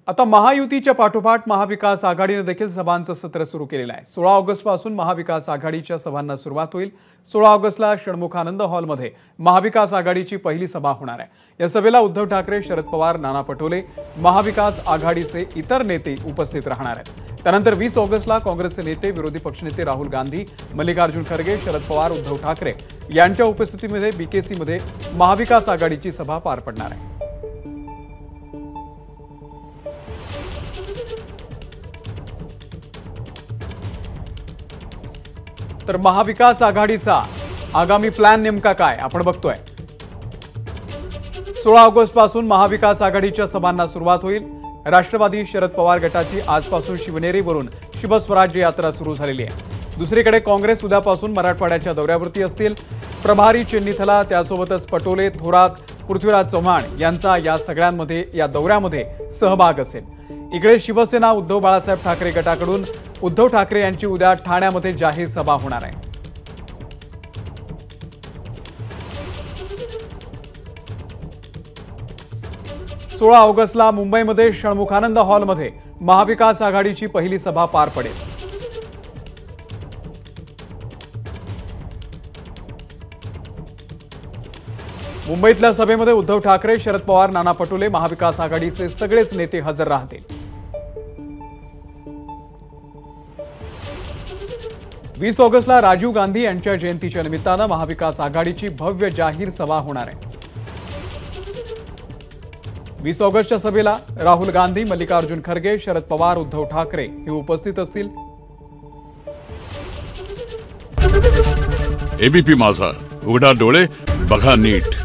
आता महायुतीच्या पाठोपाठ महाविकास आघाडीने देखील सभांचं सत्र सुरू केलेलं आहे। 16 ऑगस्ट पासून महाविकास आघाडीच्या सभांना सुरुवात होईल। 16 ऑगस्टला षण्मुखानंद हॉलमध्ये महाविकास आघाडीची पहिली सभा होणार आहे। या सभेला उद्धव ठाकरे, शरद पवार, नाना पटोले, महाविकास आघाडीचे इतर नेते उपस्थित राहणार आहेत। त्यानंतर 20 ऑगस्टला काँग्रेसचे नेते, विरोधी पक्षनेते राहुल गांधी, मल्लिकार्जुन खरगे, शरद पवार, उद्धव ठाकरे यांच्या उपस्थितीमध्ये बीकेसी मध्ये महाविकास आघाडीची सभा पार पडणार आहे। तर महाविकास आघाडीचा आगामी प्लॅन नेमका काय आपण बघतोय। 16 ऑगस्ट पासून महाविकास आघाडीच्या सभांना सुरुवात होईल। राष्ट्रवादी शरद पवार गटाची आजपासून शिवनेरीवरून शिवस्वराज्य यात्रा सुरू झालेली आहे। दुसरीकडे काँग्रेस उद्यापासून मराठवाड्याच्या दौऱ्यावरती असतील। प्रभारी चिन्निथला, त्यासोबतच पटोले, थोरात, पृथ्वीराज चव्हाण यांचा या दौऱ्यामध्ये सहभाग असेल। इकडे शिवसेना उद्धव बाळासाहेब ठाकरे गटाकडून उद्धव ठाकरे यांची उद्या ठाण्यामध्ये जाहीर सभा होणार आहे। सोळा ऑगस्टला मुंबईमध्ये षण्मुखानंद हॉलमध्ये महाविकास आघाडीची पहिली सभा पार पडेल। मुंबईतल्या सभेमध्ये उद्धव ठाकरे, शरद पवार, नाना पटोले, महाविकास आघाडीचे सगळेच नेते हजर राहतील। 20 ऑगस्टला राजीव गांधी यांच्या जयंतीच्या निमित्तानं महाविकास आघाडीची भव्य जाहीर सभा होणार आहे। 20 ऑगस्टच्या सभेला राहुल गांधी, मल्लिकार्जुन खरगे, शरद पवार, उद्धव ठाकरे हे उपस्थित असतील। एबीपी माझा, उघडा डोळे बघा नीट।